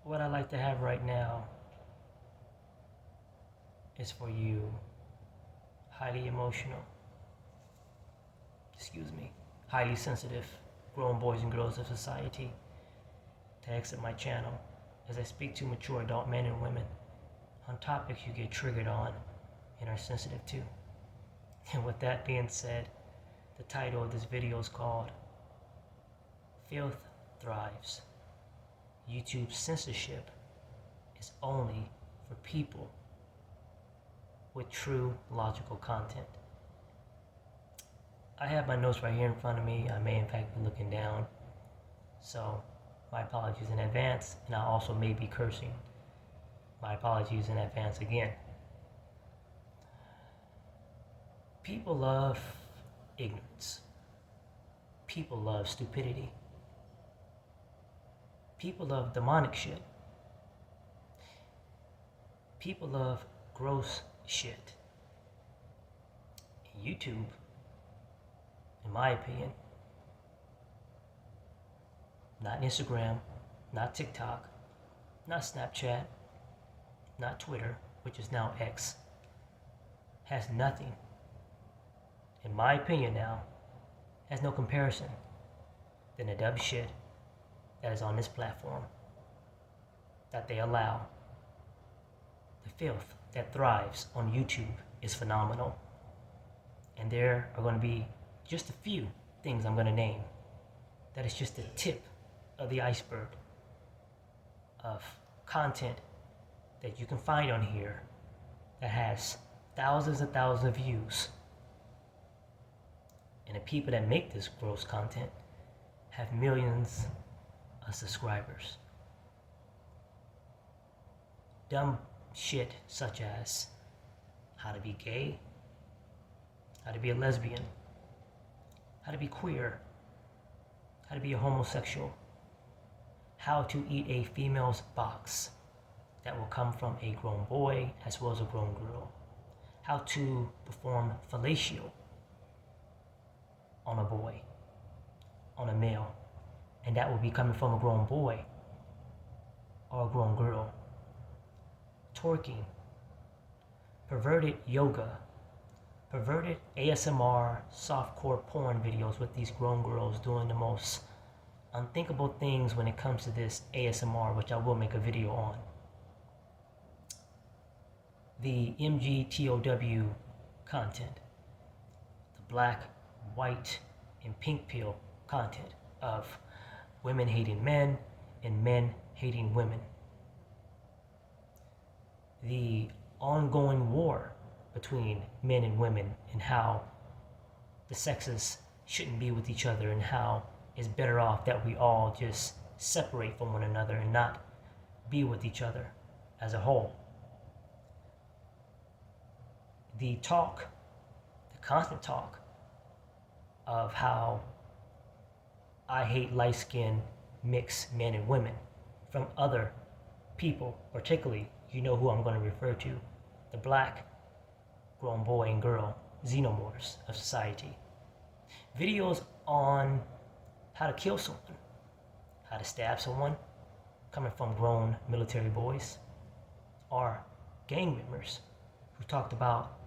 What I'd like to have right now is for you, highly emotional, highly sensitive grown boys and girls of society, to exit my channel as I speak to mature adult men and women on topics you get triggered on and are sensitive to. And with that being said, the title of this video is called Filth Thrives. YouTube censorship is only for people with true logical content. I have my notes right here in front of me. I may in fact be looking down, so my apologies in advance, and I also may be cursing. My apologies in advance again. People love ignorance. People love stupidity. People love demonic shit. People love gross shit. And YouTube, in my opinion, not Instagram, not TikTok, not Snapchat, not Twitter, which is now X, has nothing, in my opinion now, has no comparison than the dumb shit that is on this platform that they allow. The filth that thrives on YouTube is phenomenal. And there are going to be just a few things I'm going to name. That is just the tip of the iceberg of content that you can find on here that has thousands and thousands of views. And the people that make this gross content have millions of subscribers. Dumb shit such as how to be gay, how to be a lesbian, how to be queer, how to be a homosexual, how to eat a female's box that will come from a grown boy as well as a grown girl, how to perform fellatio on a boy, on a male, and that will be coming from a grown boy or a grown girl, twerking, perverted yoga, perverted ASMR, softcore porn videos with these grown girls doing the most unthinkable things when it comes to this ASMR, which I will make a video on. The MGTOW content, the black, white, and pink pill content of women hating men and men hating women. The ongoing war between men and women and how the sexes shouldn't be with each other and how it's better off that we all just separate from one another and not be with each other as a whole. The constant talk of how I hate light-skinned mixed men and women from other people, particularly, you know who I'm going to refer to, the black grown boy and girl xenomorphs of society. Videos on how to kill someone, how to stab someone, coming from grown military boys, or gang members who talked about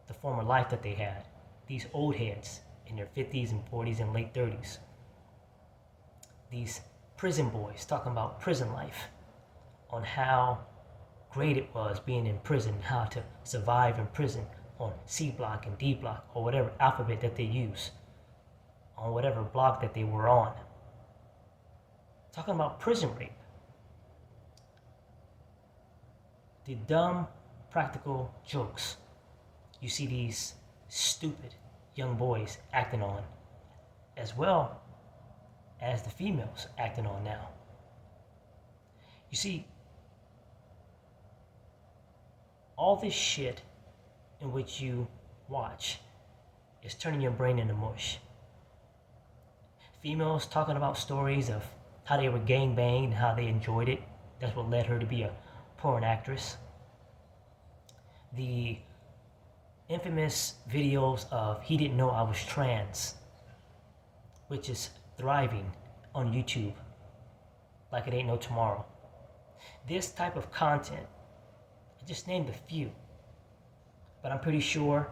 the former life that they had, these old heads in their 50s and 40s and late 30s. These prison boys talking about prison life, on how great it was being in prison, how to survive in prison on C block and D block, or whatever alphabet that they use, on whatever block that they were on. Talking about prison rape. The dumb practical jokes you see these stupid young boys acting on, as well as the females acting on now. You see, all this shit in which you watch is turning your brain into mush. Females talking about stories of how they were gangbanged and how they enjoyed it. That's what led her to be a porn actress. The infamous videos of "he didn't know I was trans," which is thriving on YouTube. like it ain't no tomorrow. This type of content, I just named a few, but I'm pretty sure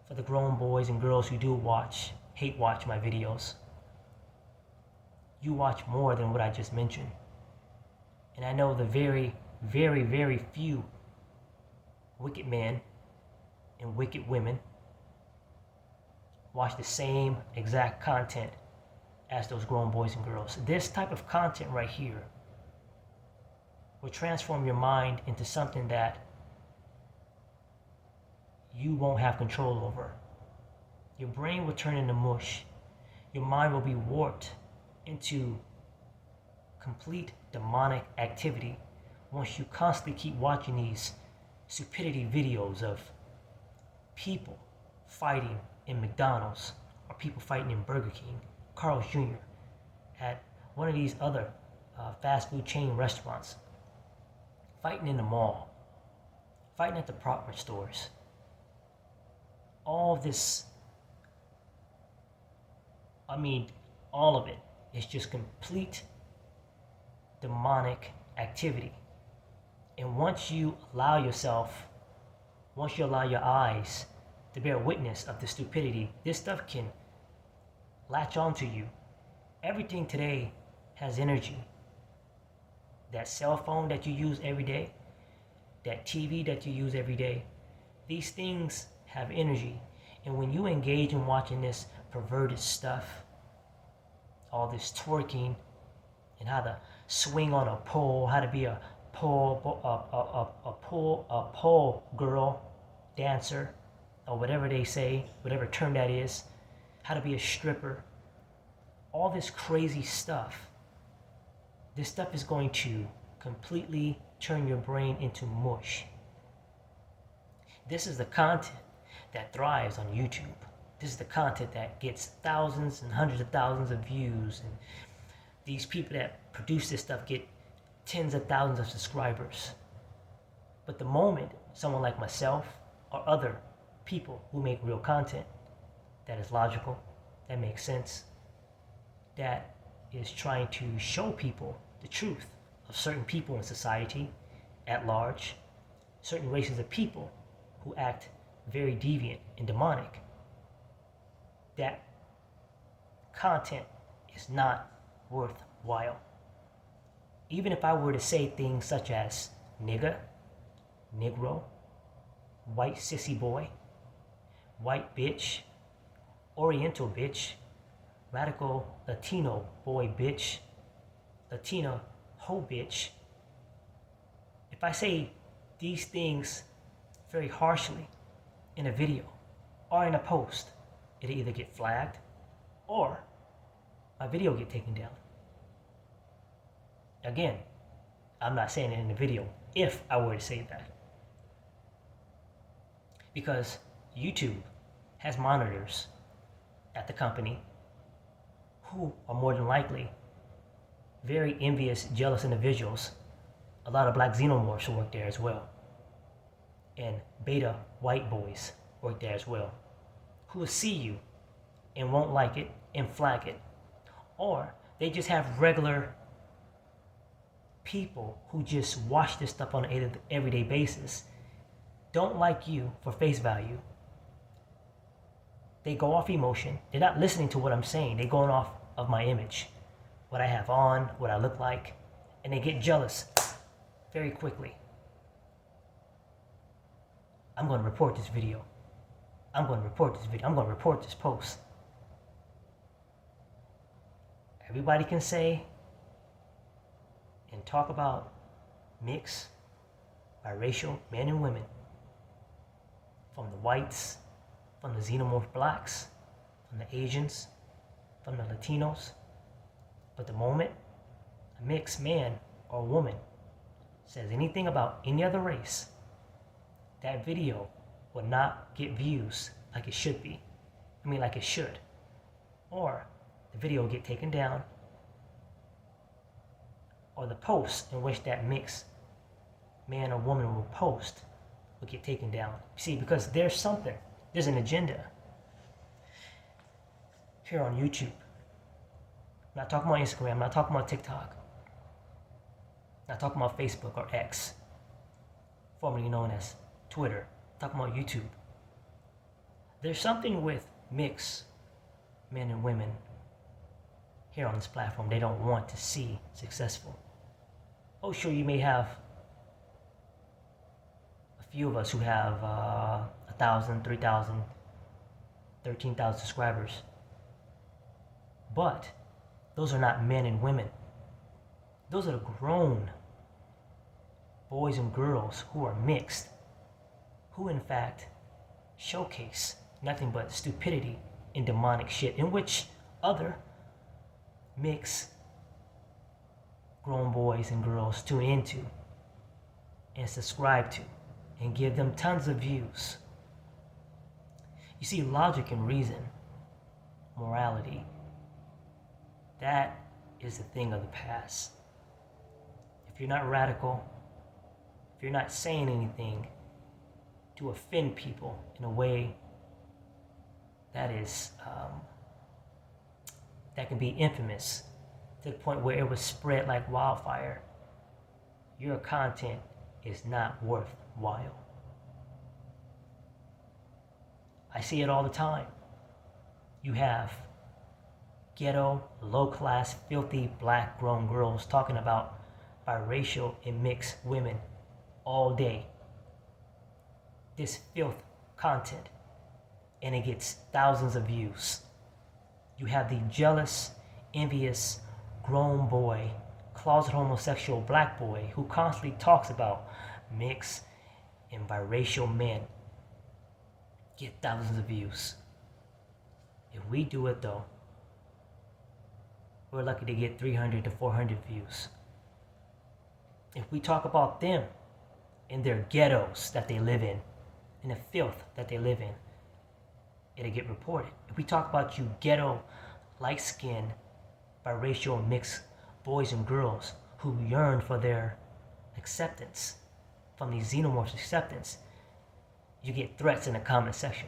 for the grown boys and girls who do hate watch my videos, you watch more than what I just mentioned. And I know the very, very, very few wicked men and wicked women watch the same exact content as those grown boys and girls. This type of content right here will transform your mind into something that you won't have control over. Your brain will turn into mush. Your mind will be warped into complete demonic activity once you constantly keep watching these stupidity videos of people fighting in McDonald's or people fighting in Burger King, Carl's Jr., at one of these other fast food chain restaurants, fighting in the mall, fighting at the department stores. All this, all of it is just complete demonic activity. And once you allow your eyes to bear witness of the stupidity, this stuff can latch onto you. Everything today has energy. That cell phone that you use every day, that TV that you use every day, these things have energy. And when you engage in watching this perverted stuff, all this twerking, and how to swing on a pole, how to be a pole girl, dancer, or whatever they say, whatever term that is, how to be a stripper, all this crazy stuff, this stuff is going to completely turn your brain into mush. This is the content that thrives on YouTube. This is the content that gets thousands and hundreds of thousands of views, and these people that produce this stuff get tens of thousands of subscribers. But the moment someone like myself or other people who make real content that is logical, that makes sense, that is trying to show people the truth of certain people in society at large, certain races of people who act very deviant and demonic, that content is not worthwhile. Even if I were to say things such as nigger, negro, white sissy boy, white bitch, oriental bitch, radical Latino boy bitch, Latina hoe bitch, if I say these things very harshly in a video or in a post, it'll either get flagged or my video get taken down. Again, I'm not saying it in the video if I were to say that, because YouTube has monitors at the company who are more than likely very envious, jealous individuals. A lot of black xenomorphs work there as well, and beta white boys work there as well, who will see you and won't like it and flag it. Or they just have regular people who just watch this stuff on an everyday basis, don't like you for face value. They go off emotion. They're not listening to what I'm saying. They're going off of my image, what I have on, what I look like, and they get jealous very quickly. I'm going to report this video. I'm going to report this video. I'm going to report this post. Everybody can say and talk about mixed, biracial men and women, from the whites, from the xenomorph blacks, from the Asians, from the Latinos. But the moment a mixed man or woman says anything about any other race, that video will not get views like it should be. Like it should. Or the video will get taken down, or the post in which that mixed man or woman will post will get taken down. See, because there's an agenda here on YouTube. I'm not talking about Instagram, I'm not talking about TikTok. Not talking about Facebook or X, formerly known as Twitter. Talking about YouTube. There's something with mixed men and women here on this platform they don't want to see successful. Oh, sure, you may have a few of us who have 1,000, 3,000, 13,000 subscribers. But those are not men and women. Those are the grown boys and girls who are mixed, who in fact showcase nothing but stupidity and demonic shit, in which other mixed grown boys and girls tune into and subscribe to and give them tons of views. You see, logic and reason, morality, that is a thing of the past. If you're not radical, if you're not saying anything to offend people in a way that is that can be infamous to the point where it was spread like wildfire, your content is not worthwhile. I see it all the time. You have ghetto, low-class, filthy, black grown girls talking about biracial and mixed women all day. This filth content, and it gets thousands of views. You have the jealous, envious, grown boy, closet homosexual black boy who constantly talks about mixed and biracial men. Get thousands of views. If we do it though, we're lucky to get 300 to 400 views. If we talk about them in their ghettos that they live in the filth that they live in, it'll get reported. If we talk about you ghetto, light-skinned, biracial mixed boys and girls who yearn for their acceptance, from these xenomorphs' acceptance, you get threats in the comment section.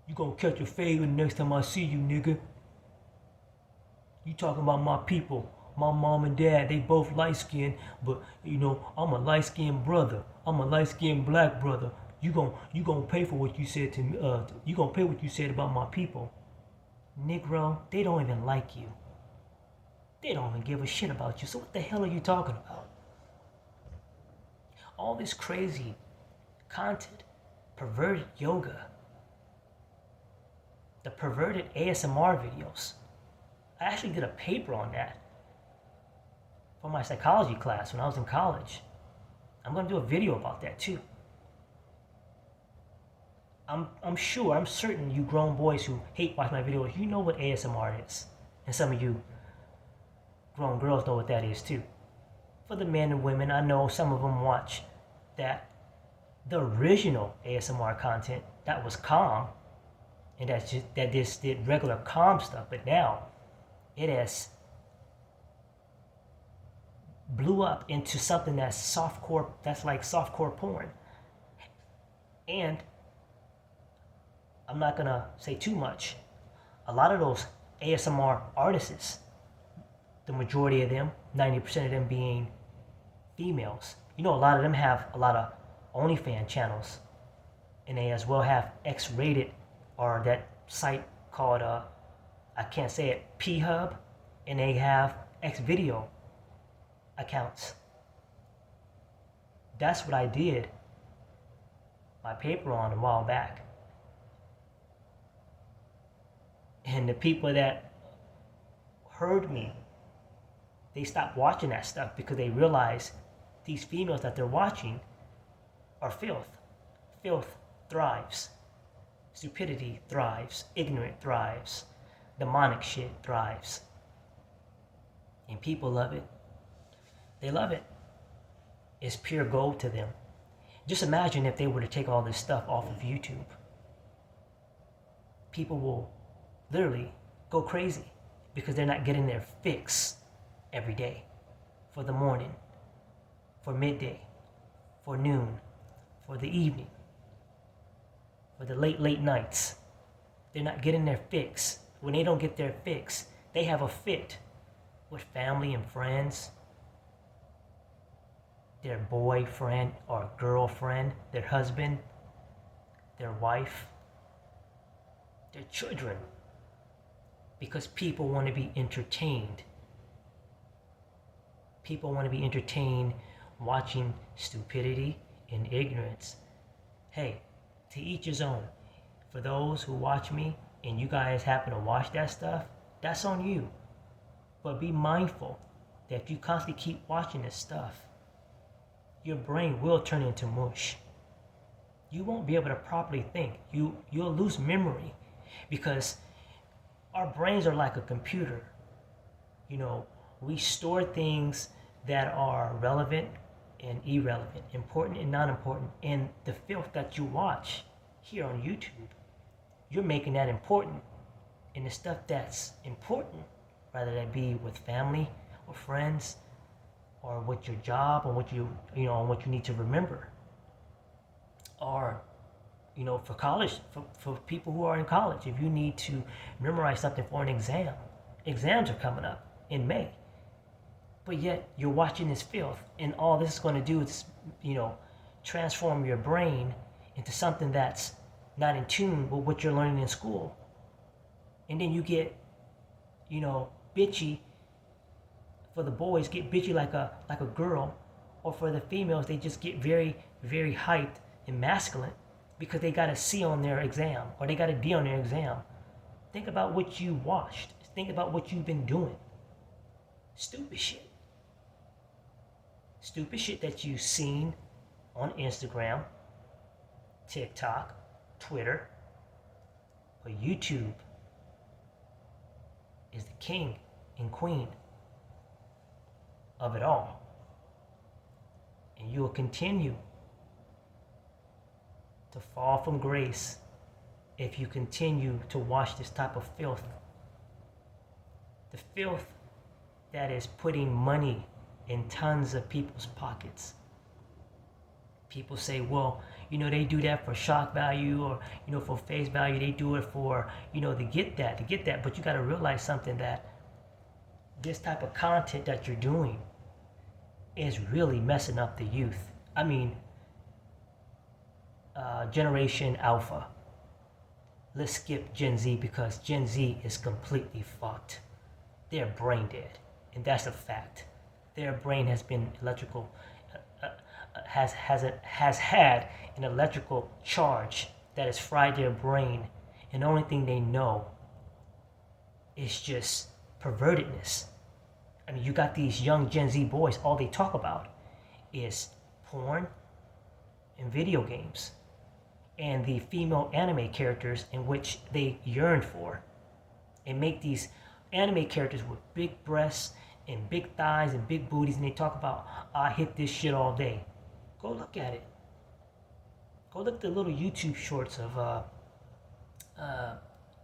You gonna catch a fade the next time I see you, nigga. You talking about my people, my mom and dad, they both light-skinned, but you know, I'm a light-skinned brother. I'm a light-skinned black brother. You gonna pay for what you said to me. You gonna pay what you said about my people. Negro, they don't even like you. They don't even give a shit about you. So what the hell are you talking about? All this crazy content, perverted yoga, the perverted ASMR videos. I actually did a paper on that for my psychology class when I was in college. I'm gonna do a video about that too. I'm certain you grown boys who hate watching my videos, you know what ASMR is. And some of you grown girls know what that is too. For the men and women, I know some of them watch that, the original ASMR content that was calm, and that just did regular calm stuff, but now it has blew up into something that's softcore, that's like softcore porn. And I'm not gonna say too much. A lot of those ASMR artists, the majority of them, 90% of them being females, you know, a lot of them have a lot of OnlyFans channels, and they as well have X-rated, or that site called I can't say it, P-Hub, and they have X-video accounts. That's what I did my paper on a while back. And the people that heard me, they stopped watching that stuff because they realized these females that they're watching are filth. Filth thrives. Stupidity thrives. Ignorant thrives. Demonic shit thrives. And people love it. They love it. It's pure gold to them. Just imagine if they were to take all this stuff off of YouTube. People will literally go crazy because they're not getting their fix every day. For the morning, for midday, for noon, for the evening, for the late nights. They're not getting their fix. When they don't get their fix, they have a fit with family and friends. their boyfriend or girlfriend, their husband, their wife, their children, because people want to be entertained. People want to be entertained watching stupidity and ignorance. Hey, to each his own. For those who watch me and you guys happen to watch that stuff, that's on you. But be mindful that if you constantly keep watching this stuff, your brain will turn into mush. You won't be able to properly think. You'll lose memory, because our brains are like a computer. You know, we store things that are relevant and irrelevant, important and non-important. And the filth that you watch here on YouTube, you're making that important. And the stuff that's important, whether that be with family or friends or with your job or what you need to remember, or for college, for people who are in college, if you need to memorize something for an exam. Exams are coming up in May, but yet you're watching this filth, and all this is going to do is transform your brain into something that's not in tune with what you're learning in school. And then you get bitchy. For the boys, get bitchy like a girl, or for the females, they just get very, very hyped and masculine because they got a C on their exam or they got a D on their exam. Think about what you watched. Think about what you've been doing. Stupid shit. Stupid shit that you've seen on Instagram, TikTok, Twitter, but YouTube is the king and queen of it all. And you will continue to fall from grace if you continue to watch this type of filth. The filth that is putting money in tons of people's pockets. People say, well, they do that for shock value or, for face value. They do it for, to get that. But you got to realize something, that this type of content that you're doing is really messing up the youth. I mean, Generation Alpha. Let's skip Gen Z because Gen Z is completely fucked. They're brain dead, and that's a fact. Their brain has been has had an electrical charge that has fried their brain, and the only thing they know is just pervertedness. I mean, you got these young Gen Z boys, all they talk about is porn and video games and the female anime characters in which they yearn for, and make these anime characters with big breasts and big thighs and big booties, and they talk about, I hit this shit all day. Go look at it. Go look at the little YouTube shorts of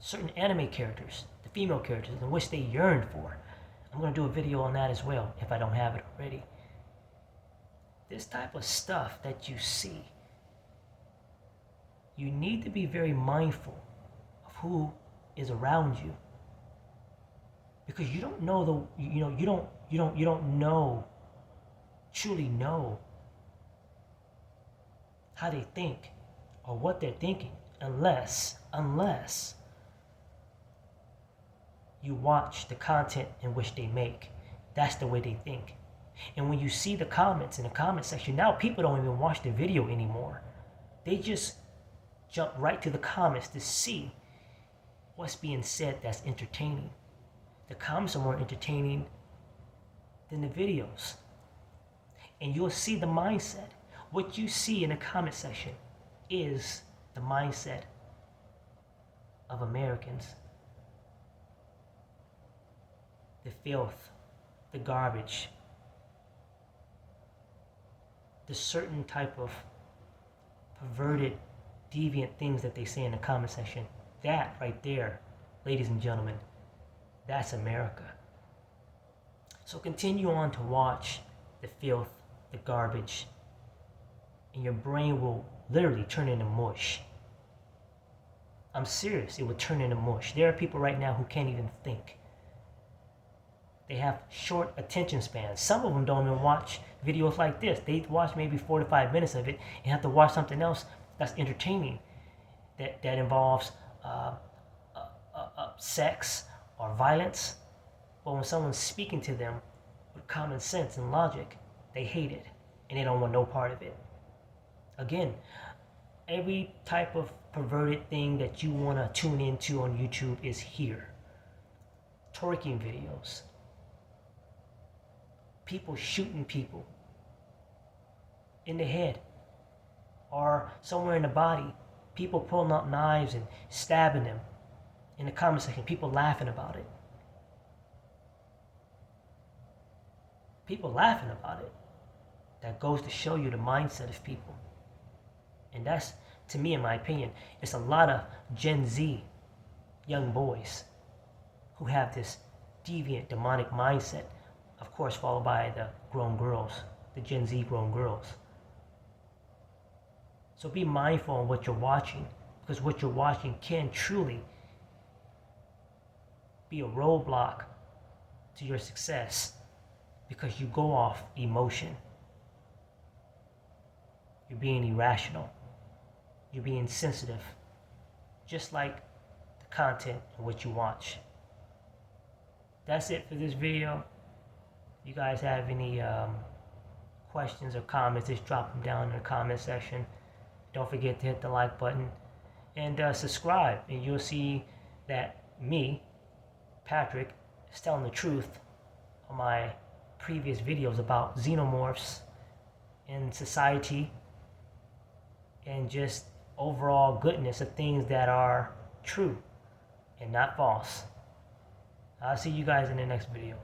certain anime characters, the female characters, in which they yearn for. I'm going to do a video on that as well, if I don't have it already. This type of stuff that you see, you need to be very mindful of who is around you, because you don't know you don't truly know how they think or what they're thinking unless you watch the content in which they make. That's the way they think. And when you see the comments in the comment section, now people don't even watch the video anymore. They just jump right to the comments to see what's being said that's entertaining. The comments are more entertaining than the videos. And you'll see the mindset. What you see in the comment section is the mindset of Americans. The filth, the garbage, the certain type of perverted, deviant things that they say in the comment section. That right there, ladies and gentlemen, that's America. So continue on to watch the filth, the garbage, and your brain will literally turn into mush. I'm serious, it will turn into mush. There are people right now who can't even think. They have short attention spans. Some of them don't even watch videos like this. They watch maybe 4 to 5 minutes of it and have to watch something else that's entertaining, that involves sex or violence. But when someone's speaking to them with common sense and logic, they hate it and they don't want no part of it. Again, every type of perverted thing that you want to tune into on YouTube is here. Twerking videos, people shooting people in the head or somewhere in the body, people pulling out knives and stabbing them. In the comment section, people laughing about it. People laughing about it. That goes to show you the mindset of people. And that's, to me, in my opinion, it's a lot of Gen Z young boys who have this deviant, demonic mindset, of course, followed by the grown girls, the Gen Z grown girls. So be mindful of what you're watching, because what you're watching can truly be a roadblock to your success, because you go off emotion. You're being irrational. You're being sensitive, just like the content of what you watch. That's it for this video. If you guys have any questions or comments, just drop them down in the comment section. Don't forget to hit the like button and subscribe, and you'll see that me, Patrick, is telling the truth on my previous videos about xenomorphs and society and just overall goodness of things that are true and not false. I'll see you guys in the next video.